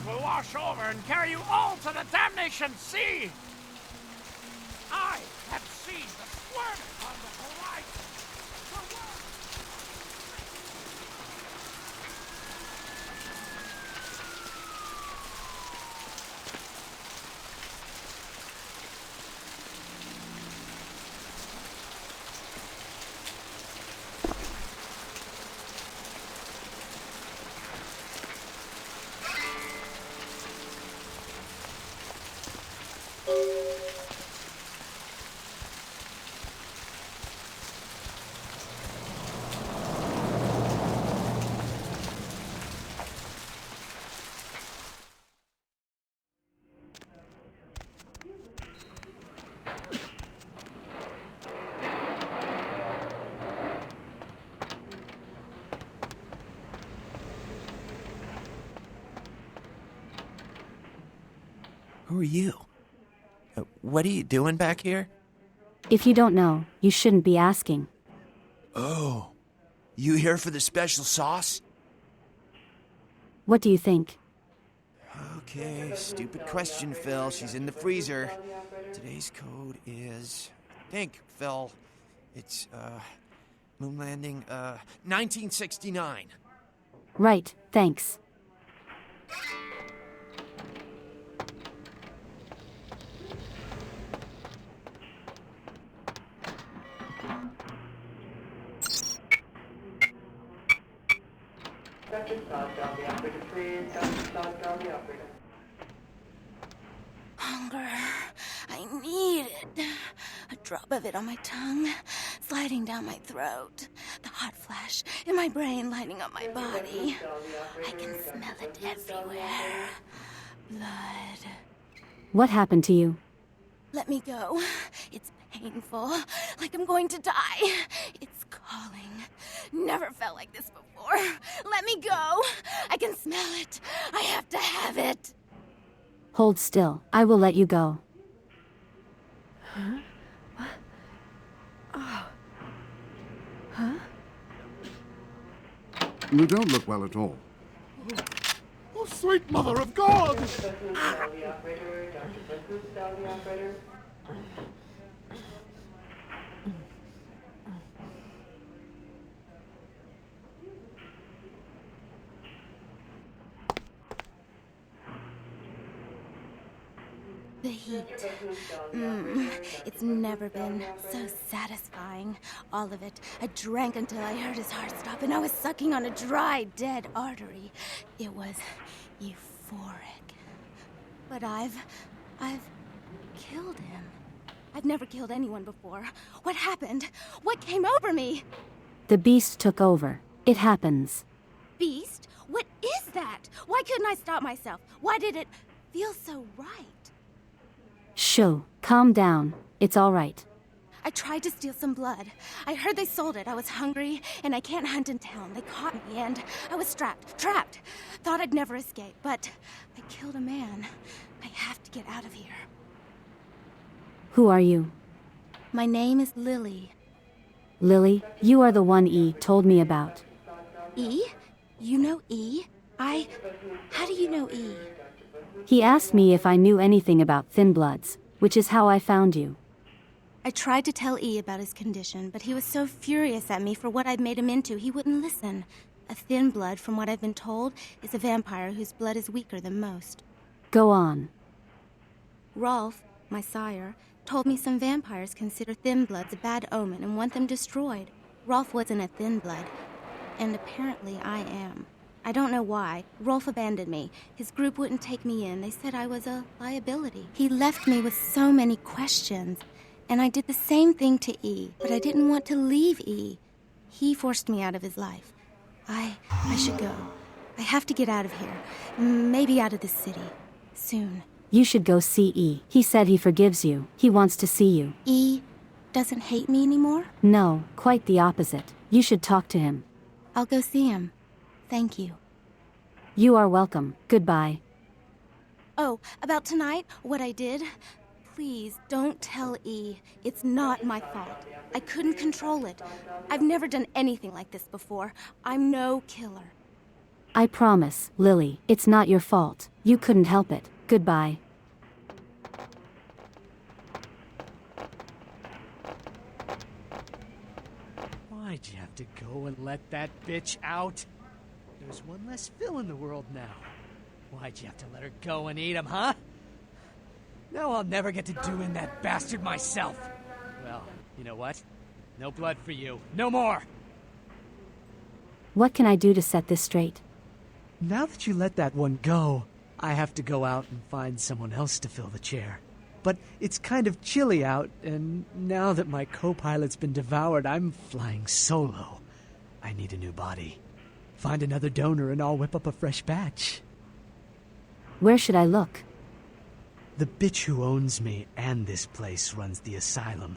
tide will wash over and carry you all to the damnation sea! I have seen the squirming on the horizon! The world. Who are you? What are you doing back here? If you don't know, you shouldn't be asking. Oh, you here for the special sauce? What do you think? Okay, stupid question, Phil. She's in the freezer. Today's code is... think, Phil. It's, moon landing, 1969. Right, thanks. Dr. Todd, down the operator, please. Dr. Todd, down the operator. Hunger. I need it. A drop of it on my tongue, sliding down my throat. The hot flash in my brain lighting up my body. I can smell it everywhere. Blood. What happened to you? Let me go. It's painful, like I'm going to die. It's calling. Never felt like this before. Let me go. I can smell it. I have to have it. Hold still. I will let you go. Huh? What? Oh. Huh? You don't look well at all. Oh, sweet mother of God! Dr. down the operator. Dr. down the operator. The heat. It's never been so satisfying. All of it. I drank until I heard his heart stop, and I was sucking on a dry, dead artery. It was euphoric. But I've killed him. I've never killed anyone before. What happened? What came over me? The beast took over. It happens. Beast? What is that? Why couldn't I stop myself? Why did it feel so right? Shoo, calm down. It's all right. I tried to steal some blood. I heard they sold it. I was hungry, and I can't hunt in town. They caught me, and I was trapped. Thought I'd never escape, but I killed a man. I have to get out of here. Who are you? My name is Lily. Lily, you are the one E told me about. E? You know E? How do you know E? He asked me if I knew anything about thin bloods, which is how I found you. I tried to tell E about his condition, but he was so furious at me for what I'd made him into, he wouldn't listen. A thin blood, from what I've been told, is a vampire whose blood is weaker than most. Go on. Rolf, my sire, told me some vampires consider thin bloods a bad omen and want them destroyed. Rolf wasn't a thin blood, and apparently I am. I don't know why. Rolf abandoned me. His group wouldn't take me in. They said I was a liability. He left me with so many questions. And I did the same thing to E, but I didn't want to leave E. He forced me out of his life. I should go. I have to get out of here. Maybe out of the city. Soon. You should go see E. He said he forgives you. He wants to see you. E doesn't hate me anymore? No, quite the opposite. You should talk to him. I'll go see him. Thank you. You are welcome. Goodbye. Oh, about tonight, what I did? Please, don't tell E. It's not my fault. I couldn't control it. I've never done anything like this before. I'm no killer. I promise, Lily, it's not your fault. You couldn't help it. Goodbye. Why'd you have to go and let that bitch out? There's one less Phil in the world now. Why'd you have to let her go and eat him, huh? Now I'll never get to do in that bastard myself. Well, you know what? No blood for you. No more! What can I do to set this straight? Now that you let that one go, I have to go out and find someone else to fill the chair. But it's kind of chilly out, and now that my co-pilot's been devoured, I'm flying solo. I need a new body. Find another donor and I'll whip up a fresh batch. Where should I look? The bitch who owns me and this place runs the asylum.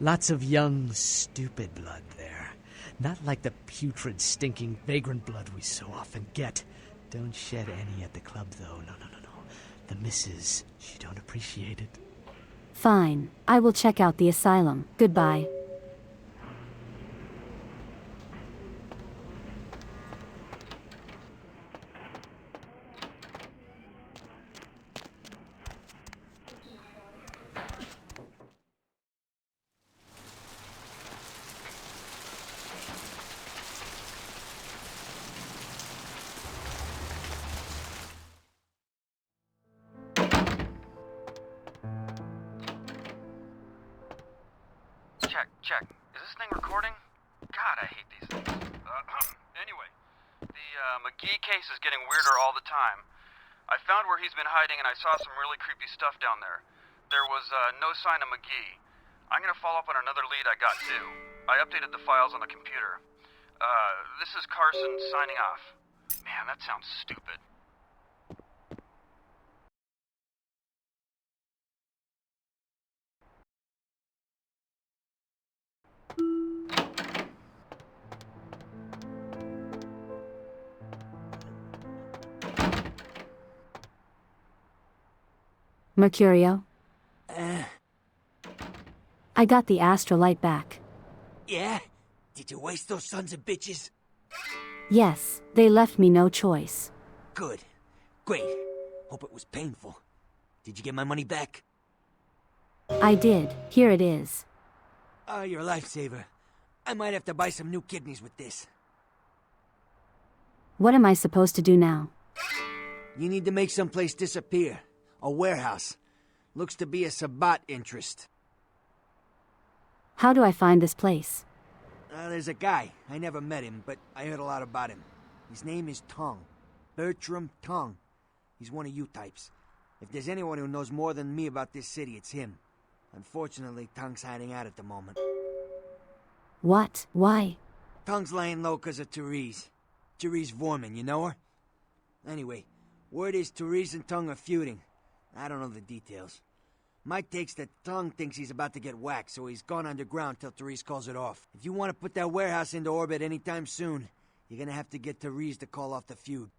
Lots of young, stupid blood there. Not like the putrid, stinking, vagrant blood we so often get. Don't shed any at the club, though. No. The missus, she don't appreciate it. Fine. I will check out the asylum. Goodbye. Check. Is this thing recording? God, I hate these things. Anyway, the McGee case is getting weirder all the time. I found where he's been hiding and I saw some really creepy stuff down there. There was no sign of McGee. I'm gonna follow up on another lead I got too. I updated the files on the computer. This is Carson signing off. Man, that sounds stupid. Mercurio? I got the astrolight back. Yeah? Did you waste those sons of bitches? Yes, they left me no choice. Good. Great. Hope it was painful. Did you get my money back? I did. Here it is. Oh, you're a lifesaver. I might have to buy some new kidneys with this. What am I supposed to do now? You need to make someplace disappear. A warehouse. Looks to be a Sabbat interest. How do I find this place? There's a guy. I never met him, but I heard a lot about him. His name is Tong. Bertram Tong. He's one of you types. If there's anyone who knows more than me about this city, it's him. Unfortunately, Tong's hiding out at the moment. What? Why? Tong's laying low because of Therese. Therese Vorman, you know her? Anyway, word is Therese and Tong are feuding. I don't know the details. My take's that Tong thinks he's about to get whacked, so he's gone underground till Therese calls it off. If you want to put that warehouse into orbit anytime soon, you're gonna have to get Therese to call off the feud.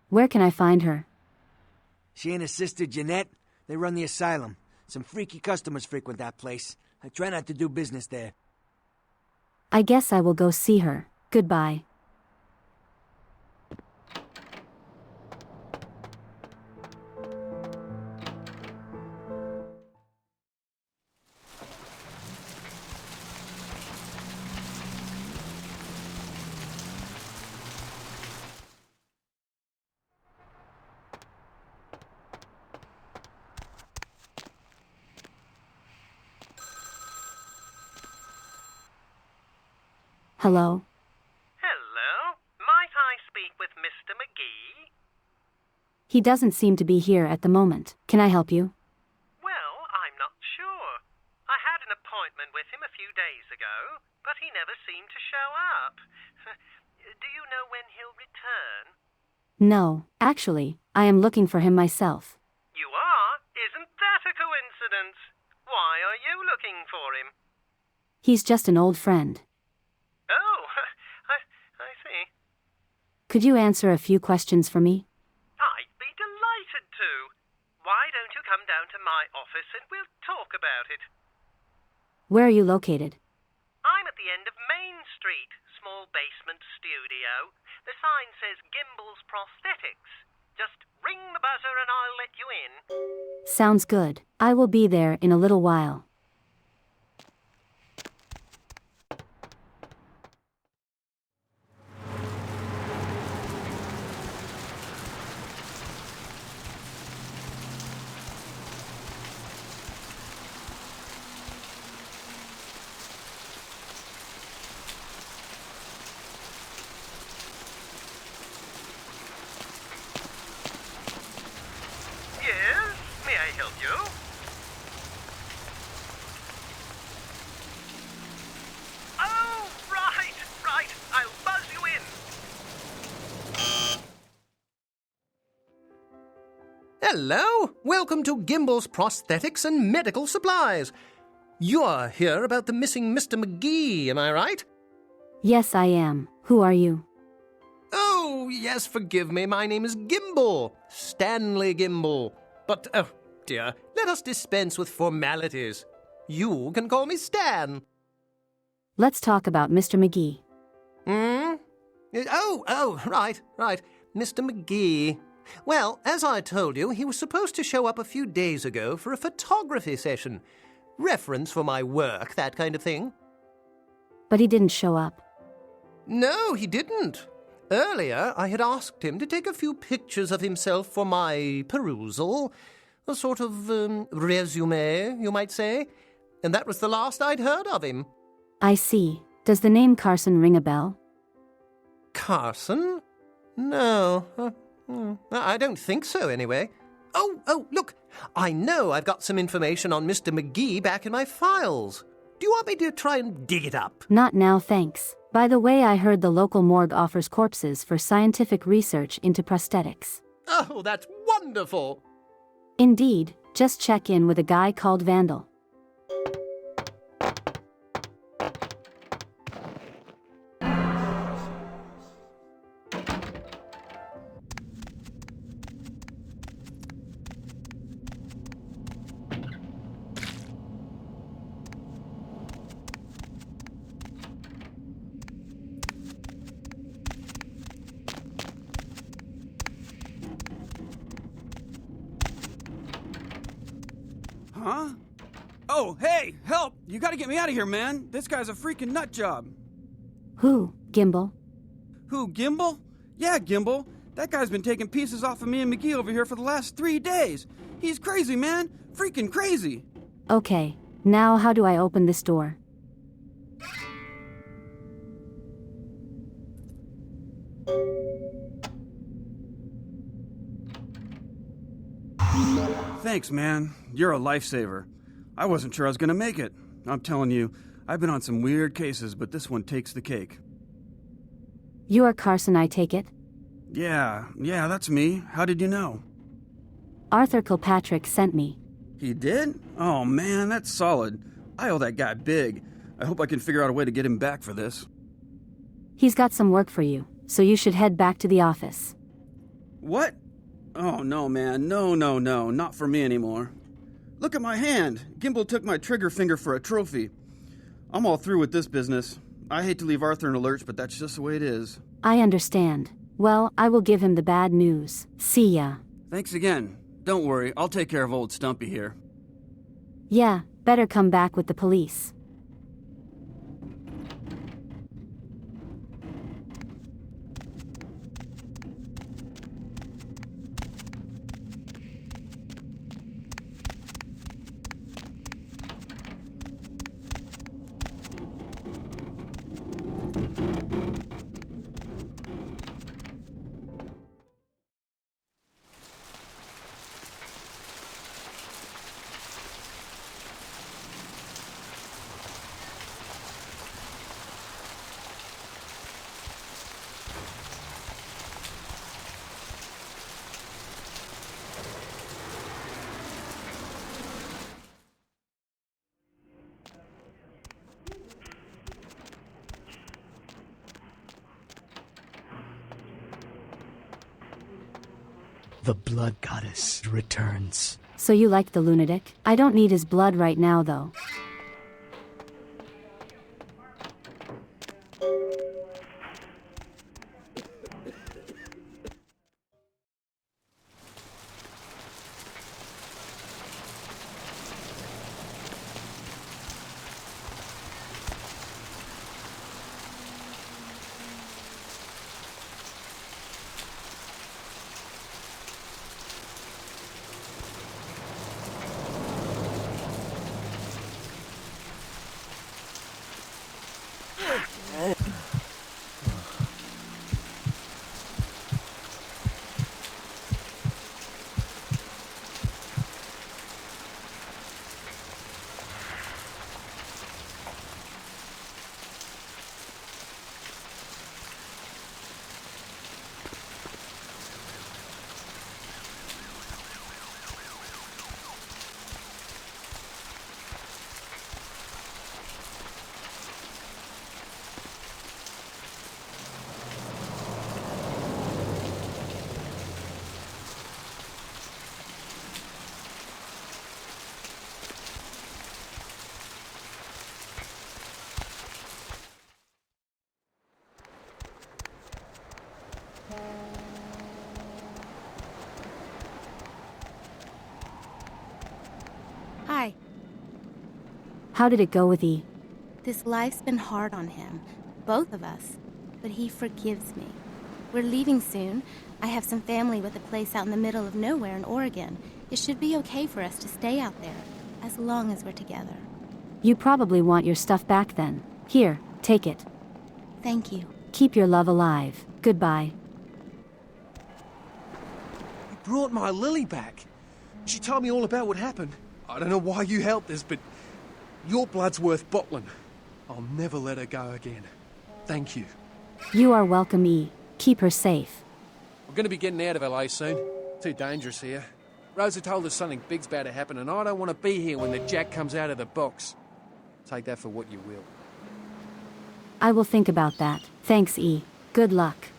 Where can I find her? She and her sister Jeanette, they run the asylum. Some freaky customers frequent that place. I try not to do business there. I guess I will go see her. Goodbye. Hello? Hello? Might I speak with Mr. McGee? He doesn't seem to be here at the moment. Can I help you? Well, I'm not sure. I had an appointment with him a few days ago, but he never seemed to show up. Do you know when he'll return? No, actually, I am looking for him myself. You are? Isn't that a coincidence? Why are you looking for him? He's just an old friend. Oh, I see. Could you answer a few questions for me? I'd be delighted to. Why don't you come down to my office and we'll talk about it? Where are you located? I'm at the the end of Main Street. Small basement studio. The sign says Gimbel's Prosthetics. Just ring the buzzer and I'll let you in. Sounds good. I will be there in a little while. Yes? May I help you? Oh, right. I'll buzz you in. Hello! Welcome to Gimbel's Prosthetics and Medical Supplies. You're here about the missing Mr. McGee, am I right? Yes, I am. Who are you? Oh, yes, forgive me. My name is Gimbel. Stanley Gimbel. But, oh, dear, let us dispense with formalities. You can call me Stan. Let's talk about Mr. McGee. Oh, right. Mr. McGee. Well, as I told you, he was supposed to show up a few days ago for a photography session. Reference for my work, that kind of thing. But he didn't show up. No, he didn't. Earlier, I had asked him to take a few pictures of himself for my perusal. A sort of resume, you might say. And that was the last I'd heard of him. I see. Does the name Carson ring a bell? Carson? No. I don't think so, anyway. Oh, look. I know I've got some information on Mr. McGee back in my files. Do you want me to try and dig it up? Not now, thanks. By the way, I heard the local morgue offers corpses for scientific research into prosthetics. Oh, that's wonderful! Indeed. Just check in with a guy called Vandal. Huh? Oh, hey, help! You gotta get me out of here, man. This guy's a freaking nut job. Who? Gimbel? Who, Gimbel? Yeah, Gimbel. That guy's been taking pieces off of me and McGee over here for the last 3 days. He's crazy, man. Freaking crazy. Okay. Now how do I open this door? Thanks, man. You're a lifesaver. I wasn't sure I was gonna make it. I'm telling you, I've been on some weird cases, but this one takes the cake. You are Carson, I take it? Yeah, that's me. How did you know? Arthur Kilpatrick sent me. He did? Oh man, that's solid. I owe that guy big. I hope I can figure out a way to get him back for this. He's got some work for you, so you should head back to the office. What? Oh no, man. No, not for me anymore. Look at my hand. Gimbel took my trigger finger for a trophy. I'm all through with this business. I hate to leave Arthur in a lurch, but that's just the way it is. I understand. Well, I will give him the bad news. See ya. Thanks again. Don't worry, I'll take care of old Stumpy here. Yeah, better come back with the police. The blood goddess returns. So you like the lunatic? I don't need his blood right now, though. How did it go with E? This life's been hard on him, both of us, but he forgives me. We're leaving soon. I have some family with a place out in the middle of nowhere in Oregon. It should be okay for us to stay out there, as long as we're together. You probably want your stuff back then. Here, take it. Thank you. Keep your love alive. Goodbye. You brought my Lily back. She told me all about what happened. I don't know why you helped us, but your blood's worth bottling. I'll never let her go again. Thank you. You are welcome, E. Keep her safe. I'm gonna be getting out of LA soon. Too dangerous here. Rosa told us something big's about to happen, and I don't want to be here when the jack comes out of the box. Take that for what you will. I will think about that. Thanks, E. Good luck.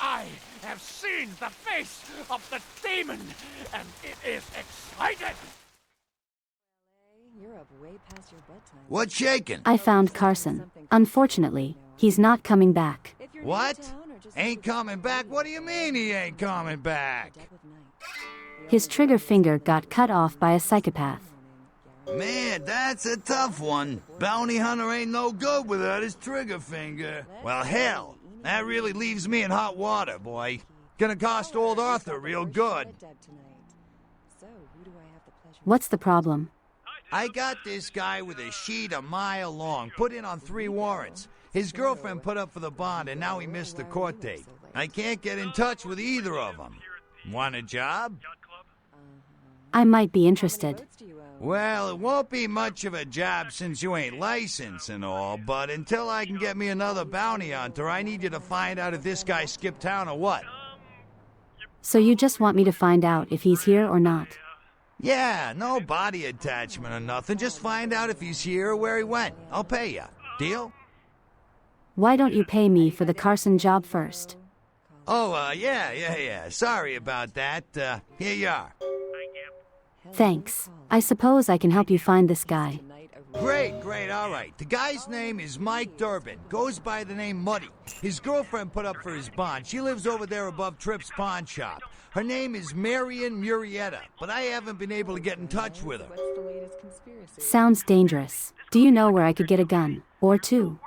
I have seen the face of the demon, and it is excited. You're up way past your bedtime. What's shaking? I found Carson. Unfortunately, he's not coming back. What? Ain't coming back? What do you mean he ain't coming back? His trigger finger got cut off by a psychopath. Man, that's a tough one. Bounty hunter ain't no good without his trigger finger. Well, hell, that really leaves me in hot water, boy. Gonna cost old Arthur real good. What's the problem? I got this guy with a sheet a mile long, put in on 3 warrants. His girlfriend put up for the bond, and now he missed the court date. I can't get in touch with either of them. Want a job? I might be interested. Well, it won't be much of a job since you ain't licensed and all, but until I can get me another bounty hunter, I need you to find out if this guy skipped town or what. So you just want me to find out if he's here or not? Yeah, no body attachment or nothing. Just find out if he's here or where he went. I'll pay you. Deal? Why don't you pay me for the Carson job first? Oh, yeah. Sorry about that. Here you are. Thanks. I suppose I can help you find this guy. Great, all right. The guy's name is Mike Durbin. Goes by the name Muddy. His girlfriend put up for his bond. She lives over there above Tripp's pawn shop. Her name is Marion Murrieta, but I haven't been able to get in touch with her. Sounds dangerous. Do you know where I could get a gun? Or 2?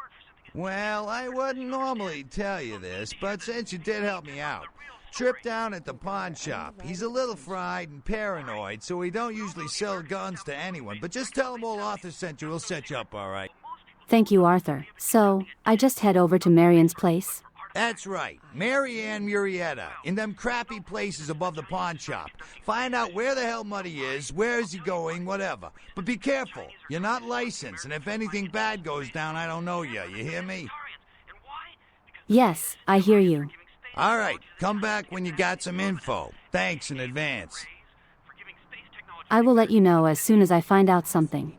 Well, I wouldn't normally tell you this, but since you did help me out. Trip down at the pawn shop. He's a little fried and paranoid, so he don't usually sell guns to anyone. But just tell him old Arthur sent you. He'll set you up all right. Thank you, Arthur. So, I just head over to Marion's place? That's right. Marianne Murrieta. In them crappy places above the pawn shop. Find out where the hell Muddy is, where is he going, whatever. But be careful. You're not licensed, and if anything bad goes down, I don't know you. You hear me? Yes, I hear you. All right, come back when you got some info. Thanks in advance. I will let you know as soon as I find out something.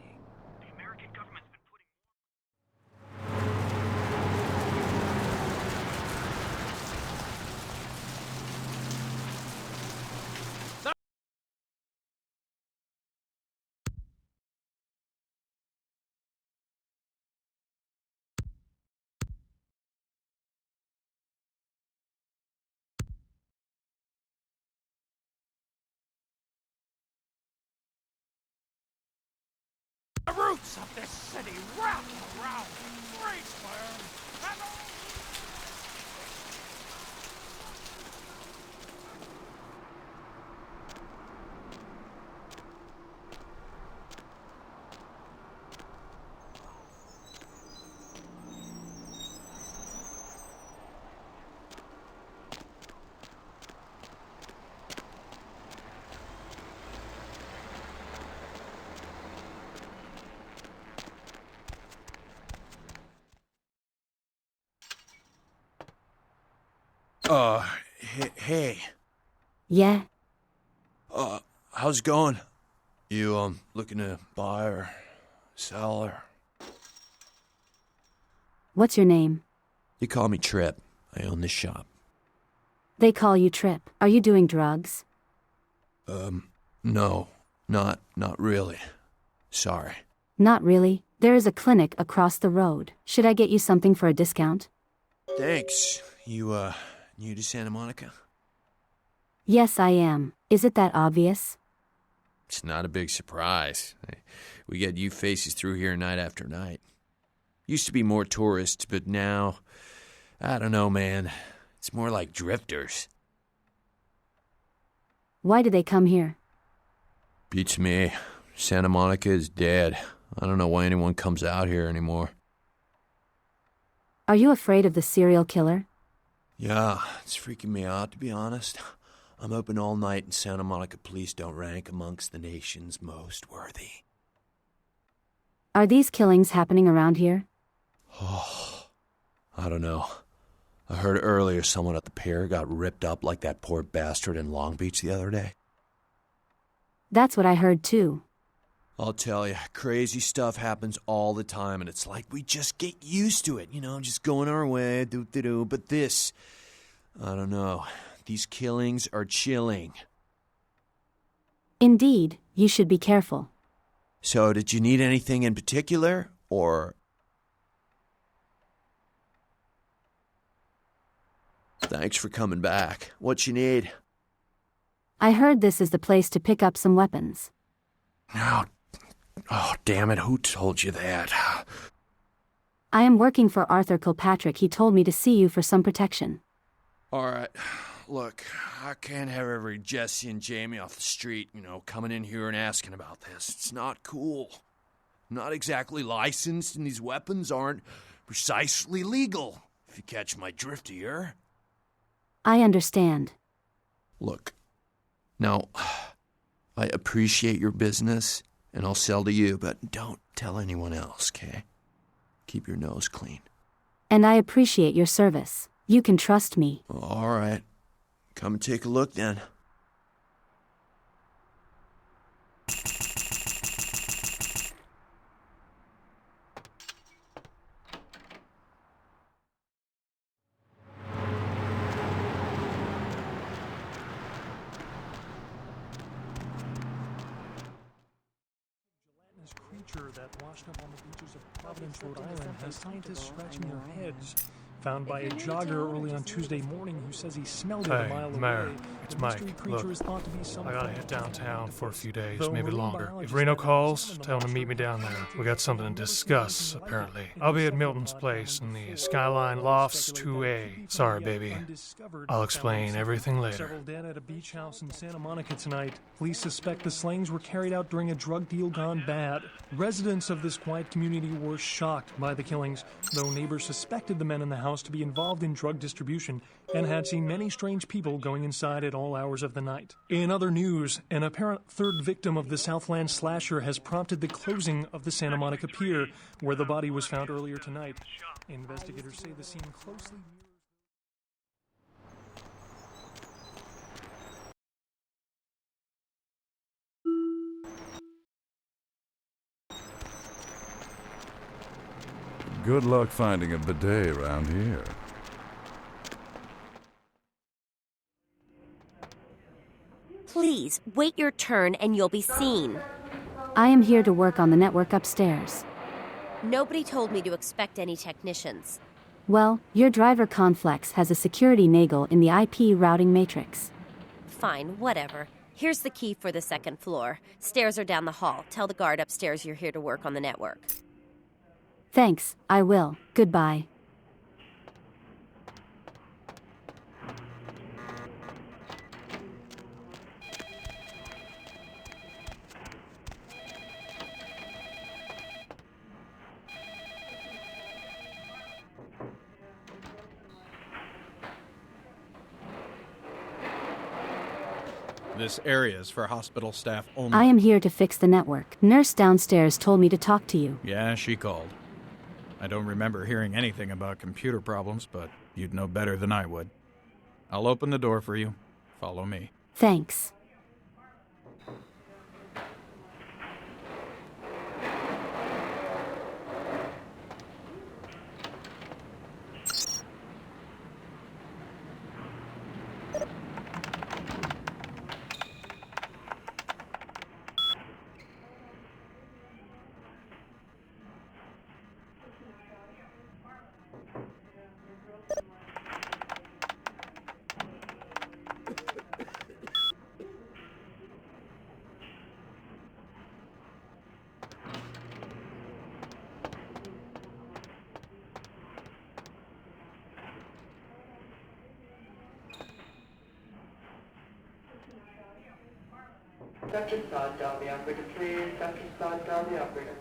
The roots of this city wrap around Greensburg and all. Hey. Yeah? How's it going? You, looking to buy or sell or... What's your name? You call me Trip. I own this shop. They call you Trip. Are you doing drugs? No. Not really. Sorry. Not really. There is a clinic across the road. Should I get you something for a discount? Thanks. You, new to Santa Monica? Yes, I am. Is it that obvious? It's not a big surprise. We get you faces through here night after night. Used to be more tourists, but now, I don't know, man. It's more like drifters. Why do they come here? Beats me. Santa Monica is dead. I don't know why anyone comes out here anymore. Are you afraid of the serial killer? Yeah, it's freaking me out, to be honest. I'm open all night and Santa Monica police don't rank amongst the nation's most worthy. Are these killings happening around here? Oh, I don't know. I heard earlier someone at the pier got ripped up like that poor bastard in Long Beach the other day. That's what I heard too. I'll tell you, crazy stuff happens all the time, and it's like we just get used to it, just going our way, do-do-do. But this, I don't know, these killings are chilling. Indeed, you should be careful. So, did you need anything in particular, or... Thanks for coming back. What you need? I heard this is the place to pick up some weapons. Oh, damn it, who told you that? I am working for Arthur Kilpatrick. He told me to see you for some protection. Alright, look, I can't have every Jesse and Jamie off the street, coming in here and asking about this. It's not cool. I'm not exactly licensed, and these weapons aren't precisely legal, if you catch my drift here. I understand. Look, now, I appreciate your business, and I'll sell to you, but don't tell anyone else, okay? Keep your nose clean. And I appreciate your service. You can trust me. All right. Come and take a look, then. Creature that washed up on the beaches of Providence, Rhode Island, has scientists scratching their heads. Found by a jogger early on Tuesday morning who says he smelled it a mile Mayor, away. it's The Mike. mystery creature is thought to be some I gotta kind hit of downtown for a few days, Though maybe marine longer. biologists If Reno have calls, determined tell him to meet me down there. We got something to discuss, apparently. I'll be at Milton's place in the Skyline Lofts 2A. Sorry, baby. I'll explain everything later. Several dead at a beach house in Santa Monica tonight. Police suspect the slayings were carried out during a drug deal gone bad. Residents of this quiet community were shocked by the killings, though neighbors suspected the men in the house to be involved in drug distribution and had seen many strange people going inside at all hours of the night. In other news, an apparent third victim of the Southland slasher has prompted the closing of the Santa Monica Pier, where the body was found earlier tonight. Investigators say the scene closely... Good luck finding a bidet around here. Please, wait your turn and you'll be seen. I am here to work on the network upstairs. Nobody told me to expect any technicians. Well, your driver Conflex has a security naggle in the IP routing matrix. Fine, whatever. Here's the key for the second floor. Stairs are down the hall. Tell the guard upstairs you're here to work on the network. Thanks, I will. Goodbye. This area is for hospital staff only. I am here to fix the network. Nurse downstairs told me to talk to you. Yeah, she called. I don't remember hearing anything about computer problems, but you'd know better than I would. I'll open the door for you. Follow me. Thanks. Dr. Sod, down the operator, please. Dr. Sod, down the operator.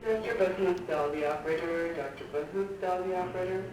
Dr. Buthoon, down the operator. Dr. Buthoon, down the operator.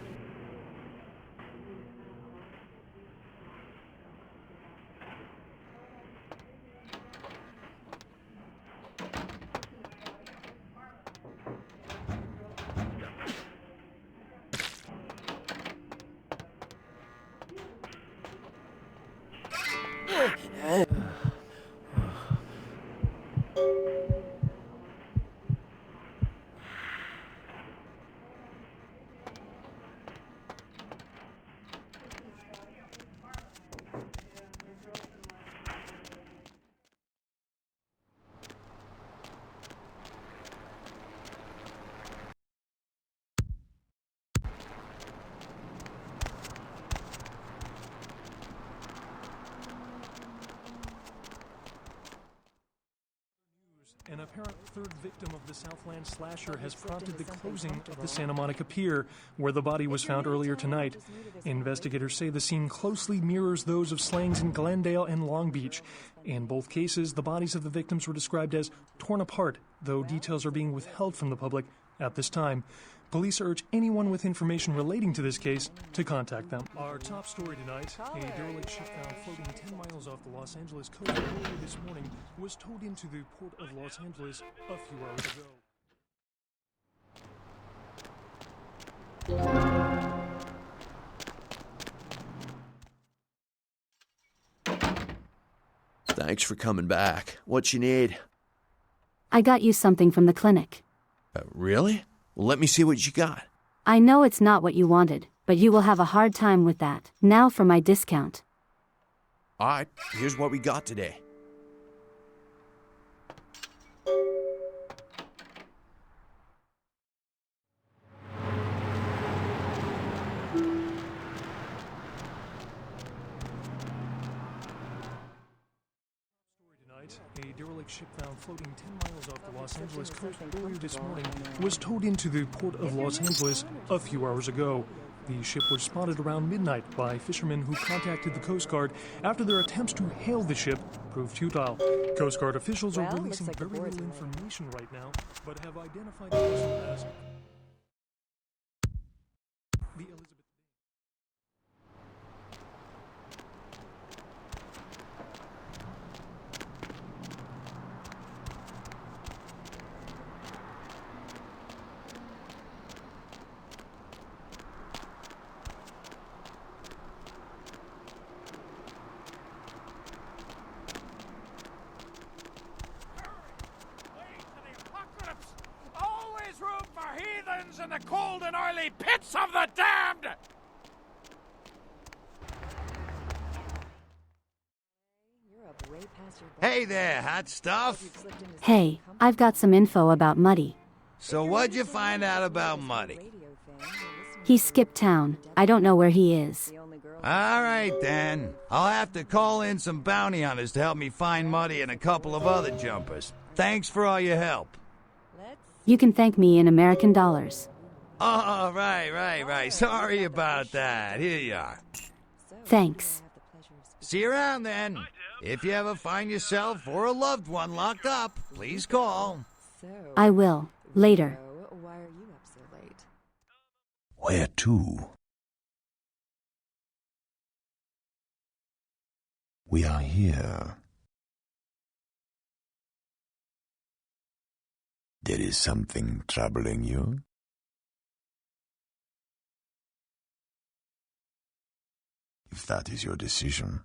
An apparent third victim of the Southland slasher has prompted the closing of the Santa Monica Pier, where the body was found earlier tonight. Investigators say the scene closely mirrors those of slayings in Glendale and Long Beach. In both cases, the bodies of the victims were described as torn apart, though details are being withheld from the public at this time. Police urge anyone with information relating to this case to contact them. Our top story tonight, a derelict ship found floating 10 miles off the Los Angeles coast earlier this morning was towed into the port of Los Angeles a few hours ago. Thanks for coming back. What you need? I got you something from the clinic. Really? Well, let me see what you got. I know it's not what you wanted, but you will have a hard time with that. Now for my discount. All right, here's what we got today. A derelict ship found floating 10 miles off the Los Angeles coast earlier this morning was towed into the port of Los Angeles a few hours ago. The ship was spotted around midnight by fishermen who contacted the Coast Guard after their attempts to hail the ship proved futile. Coast Guard officials are releasing very little information right now, but have identified the vessel as the Elizabeth. cold and oily pits of the damned! Hey there, hot stuff. Hey, I've got some info about Muddy. So what'd you find out about Muddy? He skipped town. I don't know where he is. All right, then. I'll have to call in some bounty hunters to help me find Muddy and a couple of other jumpers. Thanks for all your help. You can thank me in American dollars. Oh, right. Sorry about that. Here you are. Thanks. See you around, then. If you ever find yourself or a loved one locked up, please call. I will. Later. Why are you up so late? Where to? We are here. There is something troubling you? If that is your decision,